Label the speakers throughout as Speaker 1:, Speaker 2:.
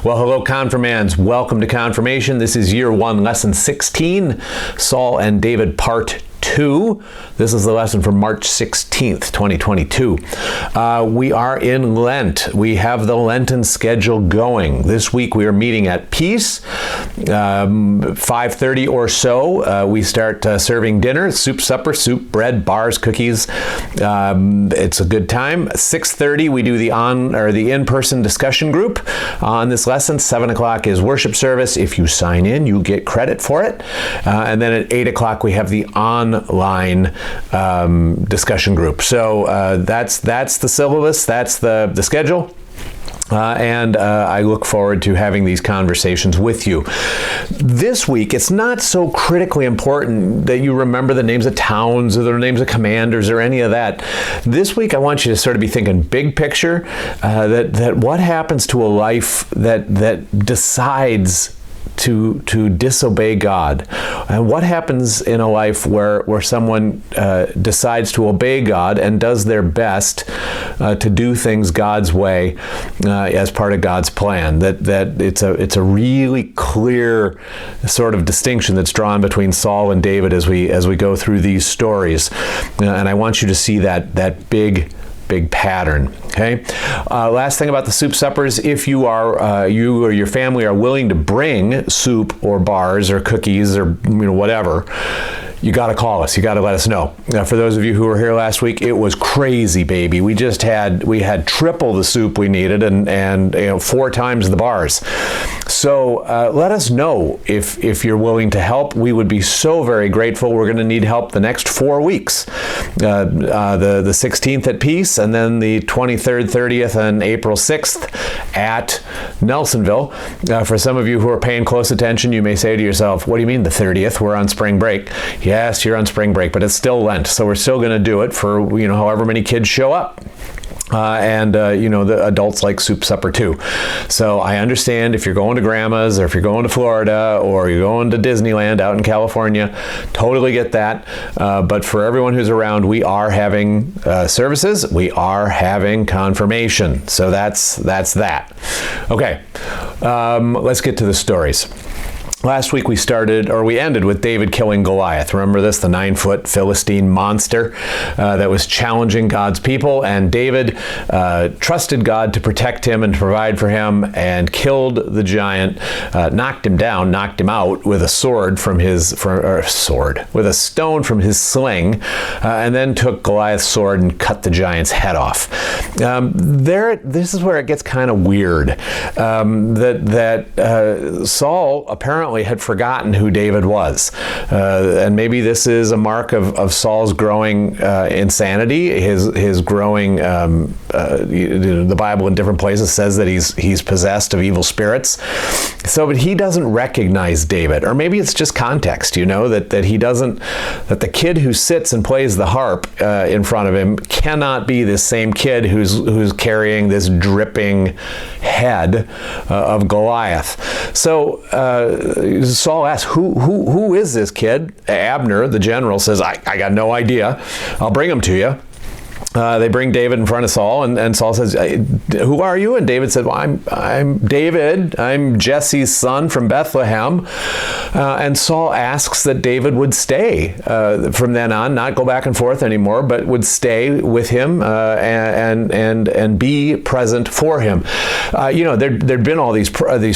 Speaker 1: Well, hello, confirmands. Welcome to Confirmation. This is Year 1, Lesson 16, Saul and David, Part 2. This is the lesson from March 16th, 2022. We are in Lent. We have the Lenten schedule going. This week we are meeting at Peace. 5:30 or so, we start serving dinner, supper, soup, bread, bars, cookies. It's a good time. 6:30 we do the in-person discussion group on this lesson. 7 o'clock is worship service. If you sign in, you get credit for it. And then at 8 o'clock we have the online discussion group. So that's the syllabus. That's the schedule. And I look forward to having these conversations with you. This week, it's not so critically important that you remember the names of towns or the names of commanders or any of that. This week, I want you to sort of be thinking big picture, that what happens to a life that decides to disobey God, and what happens in a life where someone decides to obey God and does their best to do things God's way as part of God's plan. That it's a really clear sort of distinction that's drawn between Saul and David as we go through these stories, and I want you to see that big pattern. Okay. Last thing about the soup suppers: if you or your family are willing to bring soup or bars or cookies or whatever, you got to call us. You got to let us know. For those of you who were here last week, it was crazy, baby. We had triple the soup we needed and 4 times the bars. So let us know if you're willing to help. We would be so very grateful. We're going to need help the next 4 weeks. The 16th at Peace, and then the 23rd, 30th, and April 6th at Nelsonville. For some of you who are paying close attention, you may say to yourself, what do you mean the 30th? We're on spring break. Yes, you're on spring break, but it's still Lent, so we're still going to do it for however many kids show up. The adults like soup supper too. So I understand if you're going to grandma's or if you're going to Florida or you're going to Disneyland out in California, totally get that. But for everyone who's around, we are having services. We are having confirmation. So that's that. Okay, let's get to the stories. Last week we ended with David killing Goliath. Remember this, the 9-foot Philistine monster that was challenging God's people, and David trusted God to protect him and to provide for him, and killed the giant, knocked him out with a stone from his sling, and then took Goliath's sword and cut the giant's head off. This is where it gets kind of weird. Saul apparently had forgotten who David was. And maybe this is a mark of Saul's growing insanity, his growing, the Bible in different places says that he's possessed of evil spirits. So, but he doesn't recognize David, or maybe it's just context, that he doesn't, that the kid who sits and plays the harp in front of him cannot be this same kid who's carrying this dripping head of Goliath. So Saul asks, who is this kid? Abner, the general, says, I got no idea. I'll bring him to you. They bring David in front of Saul, and Saul says, who are you? And David said, well, I'm David. I'm Jesse's son from Bethlehem. And Saul asks that David would stay from then on, not go back and forth anymore, but would stay with him and be present for him. There'd been all these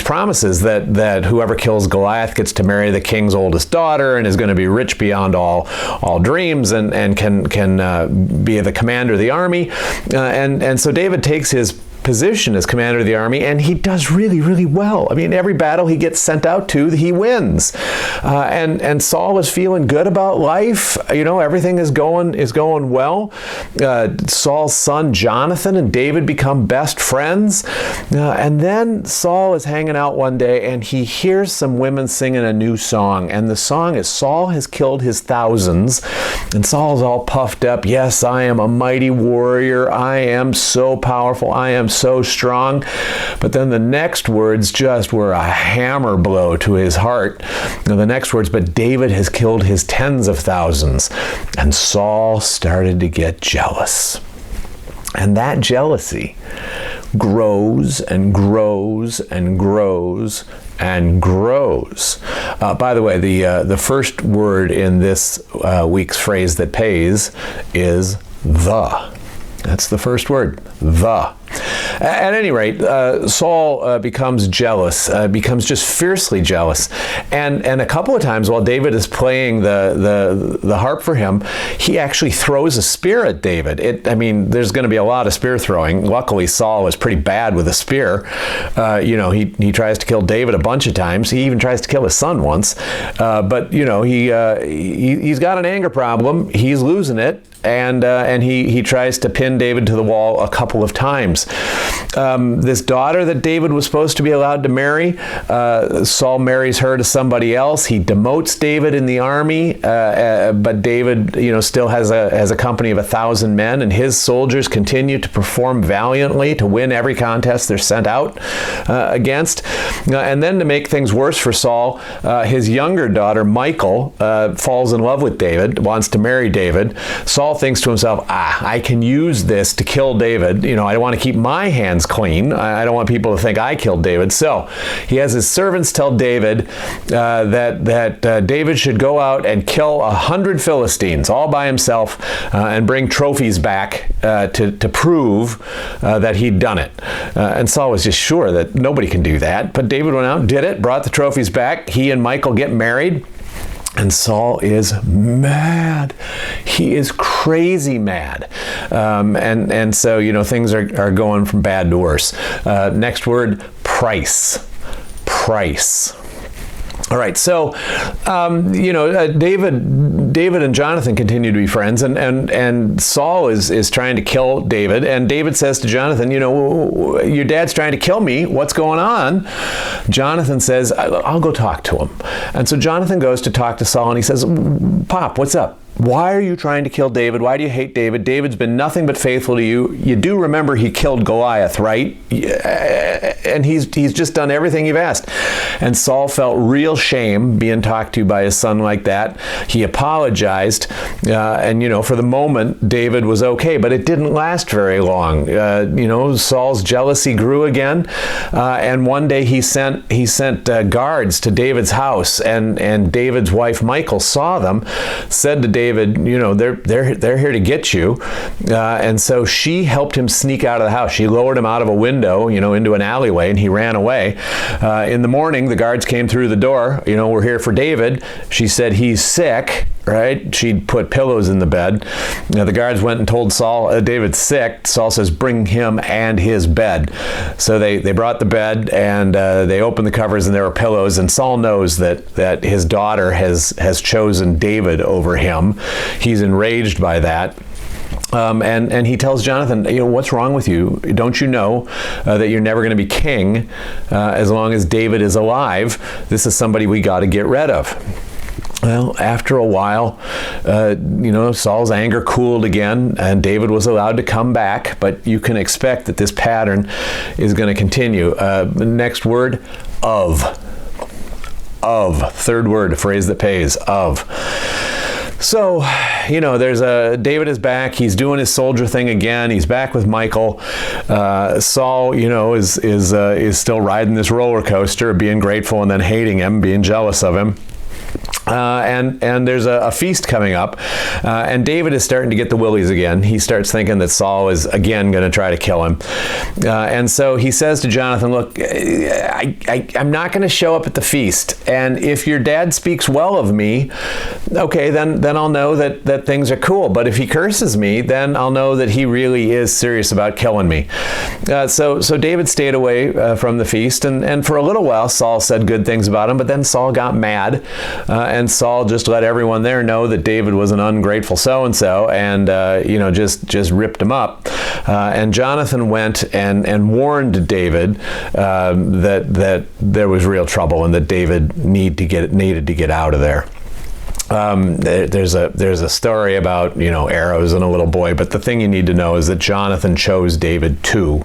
Speaker 1: promises that whoever kills Goliath gets to marry the king's oldest daughter and is going to be rich beyond all dreams and can be the commander of the army, and so David takes his position as commander of the army, and he does really, really well. I mean, every battle he gets sent out to, he wins. And Saul was feeling good about life. Everything is going well. Saul's son Jonathan and David become best friends. And then Saul is hanging out one day, and he hears some women singing a new song. And the song is, Saul has killed his thousands. And Saul's all puffed up. Yes, I am a mighty warrior. I am so powerful. I am so strong. But then the next words just were a hammer blow to his heart. And the next words, but David has killed his tens of thousands. And Saul started to get jealous. And that jealousy grows and grows and grows and grows. By the way, the first word in this week's phrase that pays is the. That's the first word, the. At any rate, Saul becomes jealous, becomes just fiercely jealous. And a couple of times while David is playing the harp for him, he actually throws a spear at David. There's going to be a lot of spear throwing. Luckily, Saul is pretty bad with a spear. He tries to kill David a bunch of times. He even tries to kill his son once. But he's got an anger problem. He's losing it. And he tries to pin David to the wall a couple of times. This daughter that David was supposed to be allowed to marry, Saul marries her to somebody else. He demotes David in the army, but David, still has a company of 1,000 men, and his soldiers continue to perform valiantly to win every contest they're sent out against. And then to make things worse for Saul, his younger daughter, Michal, falls in love with David, wants to marry David. Saul thinks to himself, I can use this to kill David. I want to keep my hands clean. I don't want people to think I killed David. So he has his servants tell David that David should go out and kill 100 Philistines all by himself and bring trophies back to prove that he'd done it. And Saul was just sure that nobody can do that. But David went out and did it, brought the trophies back. He and Michal get married. And Saul is mad. He is crazy mad. And so, things are going from bad to worse. Next word, price. Price. All right, so, David and Jonathan continue to be friends, and Saul is trying to kill David, and David says to Jonathan, your dad's trying to kill me. What's going on? Jonathan says, I'll go talk to him. And so Jonathan goes to talk to Saul, and he says, Pop, what's up? Why are you trying to kill David? Why do you hate David? David's been nothing but faithful to you. You do remember he killed Goliath, right? And he's just done everything you've asked. And Saul felt real shame being talked to by his son like that. He apologized. And for the moment, David was okay, but it didn't last very long. Saul's jealousy grew again. And one day he sent guards to David's house, and David's wife, Michal, saw them, said to David, they're here to get you. And so she helped him sneak out of the house. She lowered him out of a window, into an alleyway, and he ran away. In the morning, the guards came through the door. We're here for David. She said, he's sick, right? She'd put pillows in the bed. The guards went and told Saul, David's sick. Saul says, bring him and his bed. So they brought the bed, and they opened the covers, and there were pillows. And Saul knows that his daughter has chosen David over him. He's enraged by that. And he tells Jonathan, what's wrong with you? Don't you know that you're never going to be king as long as David is alive? This is somebody we got to get rid of. Well, after a while, Saul's anger cooled again, and David was allowed to come back, but you can expect that this pattern is going to continue. The next word, of. Third word, a phrase that pays, of. So, David is back. He's doing his soldier thing again. He's back with Michal. Saul, is still riding this roller coaster, being grateful and then hating him, being jealous of him. And there's a feast coming up, and David is starting to get the willies again. He starts thinking that Saul is again going to try to kill him, and so he says to Jonathan, "Look, I'm not going to show up at the feast, and if your dad speaks well of me, okay, then I'll know that things are cool. But if he curses me, then I'll know that he really is serious about killing me." So David stayed away from the feast, and for a little while Saul said good things about him, but then Saul got mad. And Saul just let everyone there know that David was an ungrateful so-and-so, and just ripped him up. And Jonathan went and warned David that there was real trouble and that David needed to get out of there. There's a story about arrows and a little boy, but the thing you need to know is that Jonathan chose David too,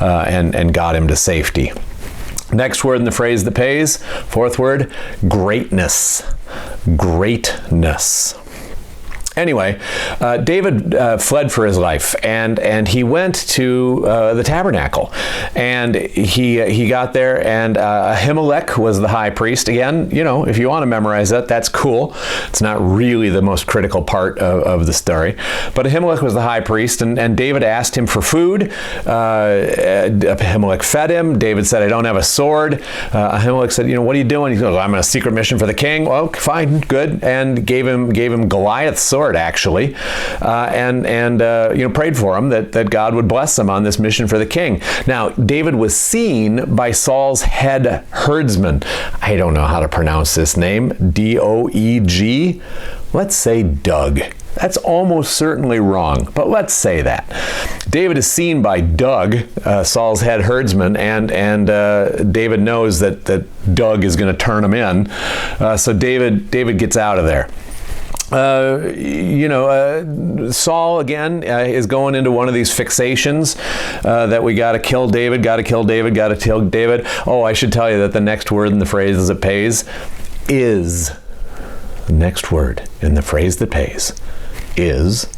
Speaker 1: and got him to safety. Next word in the phrase that pays, fourth word, greatness. Greatness. Anyway, David fled for his life, and he went to the tabernacle, and he got there, and Ahimelech was the high priest. Again, if you want to memorize that, that's cool. It's not really the most critical part of the story, but Ahimelech was the high priest, and David asked him for food. Ahimelech fed him. David said, "I don't have a sword." Ahimelech said, "What are you doing?" He goes, "I'm on a secret mission for the king." Well, fine, good, and gave him Goliath's sword, actually, and prayed for him that God would bless him on this mission for the king. Now, David was seen by Saul's head herdsman. I don't know how to pronounce this name. D-O-E-G. Let's say Doug. That's almost certainly wrong, but let's say that. David is seen by Doug, Saul's head herdsman, and David knows that Doug is going to turn him in. So David gets out of there. Saul again is going into one of these fixations that we got to kill David, got to kill David, got to kill David. Oh, I should tell you that the next word in the phrase that pays is. The next word in the phrase that pays is.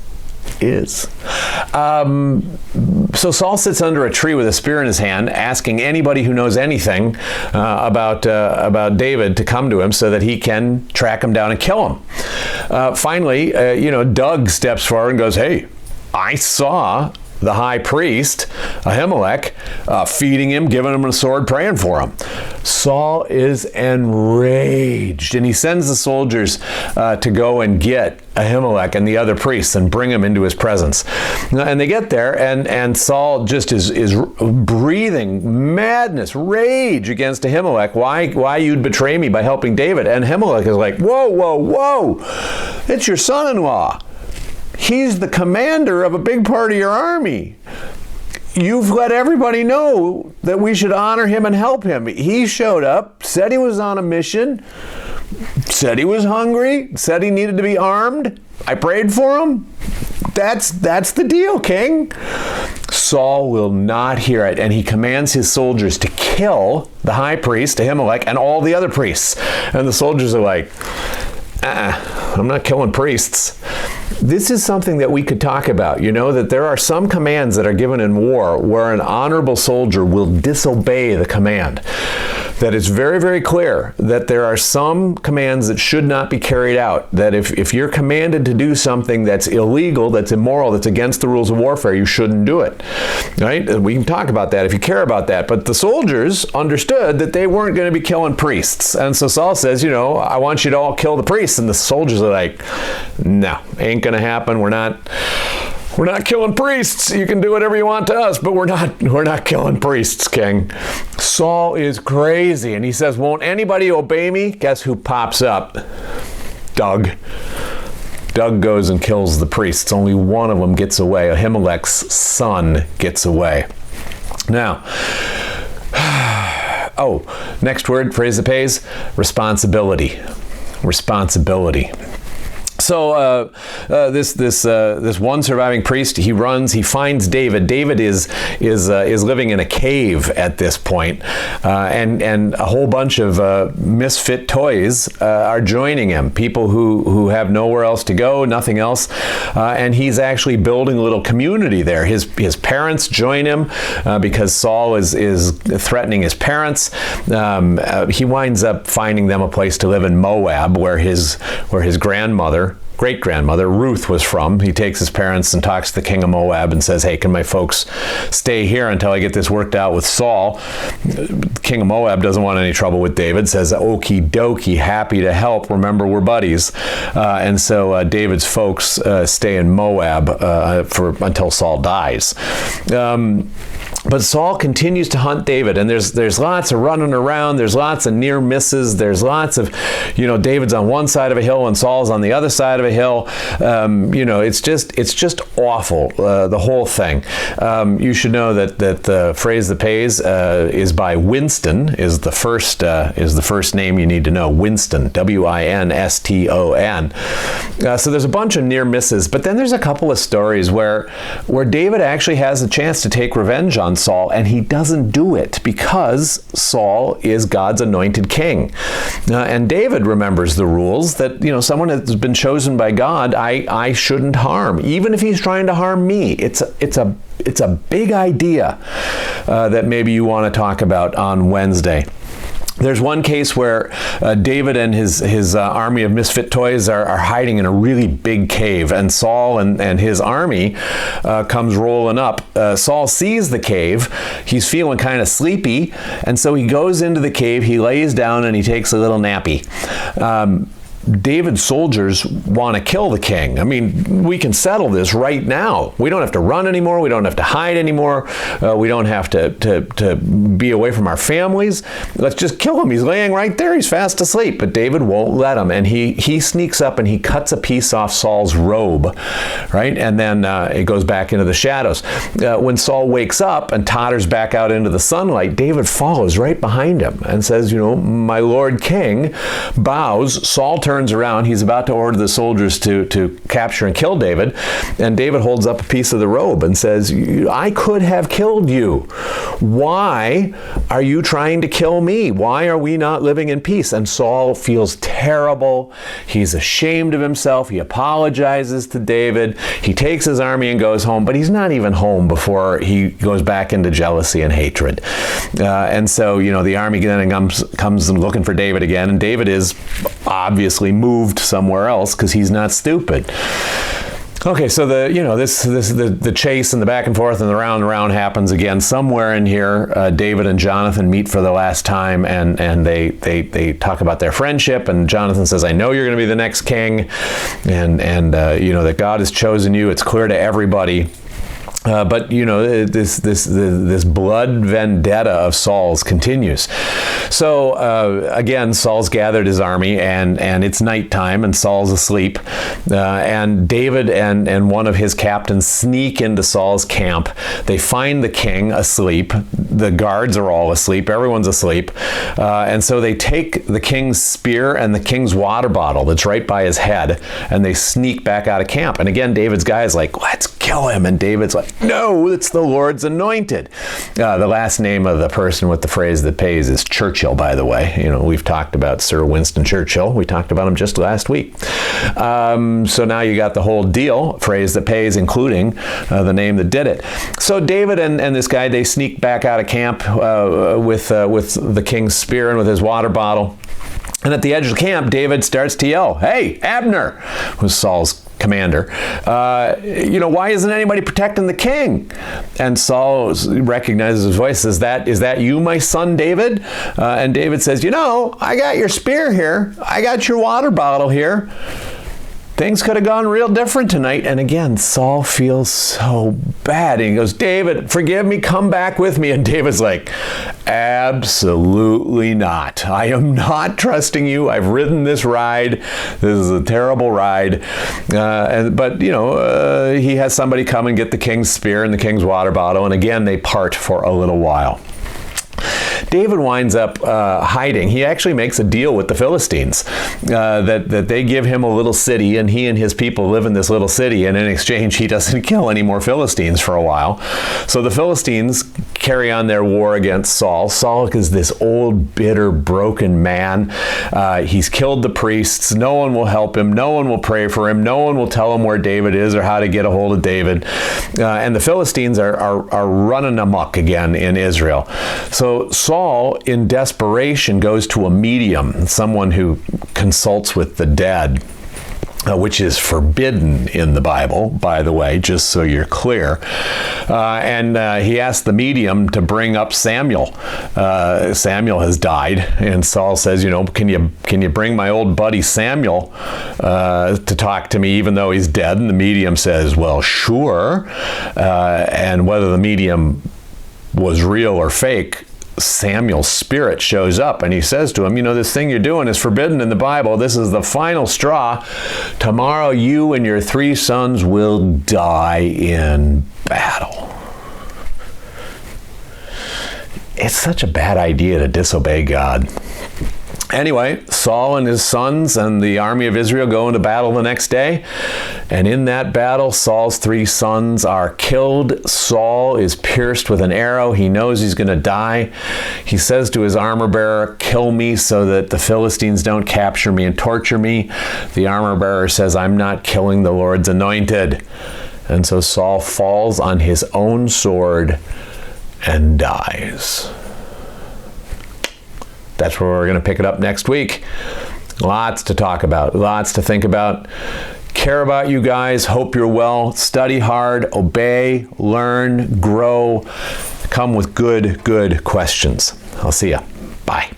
Speaker 1: So Saul sits under a tree with a spear in his hand, asking anybody who knows anything about David to come to him so that he can track him down and kill him. Finally, Doug steps forward and goes, "Hey, I saw the high priest, Ahimelech, feeding him, giving him a sword, praying for him." Saul is enraged, and he sends the soldiers to go and get Ahimelech and the other priests and bring him into his presence. And they get there, and Saul just is breathing madness, rage against Ahimelech. Why you'd betray me by helping David? And Ahimelech is like, whoa, it's your son-in-law. He's the commander of a big part of your army. You've let everybody know that we should honor him and help him. He showed up, said he was on a mission, said he was hungry, said he needed to be armed. I prayed for him. That's the deal, King. Saul will not hear it, and he commands his soldiers to kill the high priest, Ahimelech, and all the other priests. And the soldiers are like, I'm not killing priests. This is something that we could talk about, that there are some commands that are given in war where an honorable soldier will disobey the command. That it's very, very clear that there are some commands that should not be carried out. That if you're commanded to do something that's illegal, that's immoral, that's against the rules of warfare, you shouldn't do it. Right? We can talk about that if you care about that. But the soldiers understood that they weren't going to be killing priests. And so Saul says, I want you to all kill the priests. And the soldiers are like, no, ain't going to happen. We're not killing priests. You can do whatever you want to us, but we're not killing priests, King. Saul is crazy, and he says, won't anybody obey me? Guess who pops up? Doug. Doug goes and kills the priests. Only one of them gets away. Ahimelech's son gets away. Now, next word, phrase that pays, responsibility. Responsibility. So this one surviving priest, he runs, he finds David. David is living in a cave at this point, and a whole bunch of misfit toys are joining him. People who have nowhere else to go, nothing else, and he's actually building a little community there. His parents join him because Saul is threatening his parents. He winds up finding them a place to live in Moab, where his great-grandmother Ruth was from. He takes his parents and talks to the king of Moab and says, hey, can my folks stay here until I get this worked out with Saul? The king of Moab doesn't want any trouble with David, says, okie dokie, happy to help. Remember, we're buddies. And so David's folks stay in Moab until Saul dies. But Saul continues to hunt David, and there's lots of running around, there's lots of near misses, there's lots of, David's on one side of a hill and Saul's on the other side of a hill. It's just awful, the whole thing. You should know that the phrase that pays is by Winston, is the first name you need to know. Winston, W-I-N-S-T-O-N. So there's a bunch of near misses, but then there's a couple of stories where David actually has a chance to take revenge on Saul, and he doesn't do it because Saul is God's anointed king. And David remembers the rules that, someone has been chosen by God, I shouldn't harm, even if he's trying to harm me. It's a big idea that maybe you want to talk about on Wednesday. There's one case where David and his army of misfit toys are hiding in a really big cave, and Saul and his army comes rolling up. Saul sees the cave. He's feeling kind of sleepy, and so he goes into the cave, he lays down, and he takes a little nappy. David's soldiers want to kill the king. I mean, we can settle this right now. We don't have to run anymore. We don't have to hide anymore. We don't have to be away from our families. Let's just kill him. He's laying right there. He's fast asleep. But David won't let him. And he sneaks up and he cuts a piece off Saul's robe, right? And then it goes back into the shadows. When Saul wakes up and totters back out into the sunlight, David follows right behind him and says, my Lord King, bows. Saul turns around. He's about to order the soldiers to capture and kill David. And David holds up a piece of the robe and says, I could have killed you. Why are you trying to kill me? Why are we not living in peace? And Saul feels terrible. He's ashamed of himself. He apologizes to David. He takes his army and goes home, but he's not even home before he goes back into jealousy and hatred. And so, the army then comes looking for David again, and David is obviously moved somewhere else because he's not stupid. Okay, so the chase and the back and forth and the round and round happens again. Somewhere in here, David and Jonathan meet for the last time, and they talk about their friendship. And Jonathan says, "I know you're going to be the next king, and that God has chosen you. It's clear to everybody." But this blood vendetta of Saul's continues. So again, Saul's gathered his army, and it's nighttime, and Saul's asleep. And David and one of his captains sneak into Saul's camp. They find the king asleep. The guards are all asleep. Everyone's asleep. And so they take the king's spear and the king's water bottle that's right by his head, and they sneak back out of camp. And again, David's guy is like, "Let's kill him." And David's like, "No, it's the Lord's anointed." The last name of the person with the phrase that pays is Churchill, by the way. We've talked about Sir Winston Churchill. We talked about him just last week. So now you got the whole deal, phrase that pays, including the name that did it. So David and this guy, they sneak back out of camp with the king's spear and with his water bottle. And at the edge of the camp, David starts to yell, "Hey, Abner," who's Saul's commander, "why isn't anybody protecting the king?" And Saul recognizes his voice, says, "Is that you, my son David?" And David says, "I got your spear here. I got your water bottle here. Things could have gone real different tonight." And again, Saul feels so bad. And he goes, "David, forgive me, come back with me." And David's like, "Absolutely not. I am not trusting you. I've ridden this ride. This is a terrible ride." But he has somebody come and get the king's spear and the king's water bottle. And again, they part for a little while. David winds up hiding. He actually makes a deal with the Philistines that they give him a little city, and he and his people live in this little city, and in exchange he doesn't kill any more Philistines for a while. So the Philistines carry on their war against Saul. Saul is this old, bitter, broken man. He's killed the priests. No one will help him. No one will pray for him. No one will tell him where David is or how to get a hold of David. And the Philistines are running amok again in Israel. So Saul, in desperation, goes to a medium, someone who consults with the dead, which is forbidden in the Bible, by the way, just so you're clear. And he asked the medium to bring up Samuel. Samuel has died, and Saul says, can you bring my old buddy Samuel to talk to me even though he's dead? And the medium says, well, sure. And whether the medium was real or fake, Samuel's spirit shows up and he says to him, this thing you're doing is forbidden in the Bible. This is the final straw. Tomorrow you and your 3 sons will die in battle. It's such a bad idea to disobey God. Anyway, Saul and his sons and the army of Israel go into battle the next day. And in that battle, Saul's 3 sons are killed. Saul is pierced with an arrow. He knows he's going to die. He says to his armor bearer, "Kill me so that the Philistines don't capture me and torture me." The armor bearer says, "I'm not killing the Lord's anointed." And so Saul falls on his own sword and dies. That's where we're going to pick it up next week. Lots to talk about, lots to think about. Care about you guys. Hope you're well. Study hard, obey, learn, grow. Come with good questions. I'll see ya. Bye.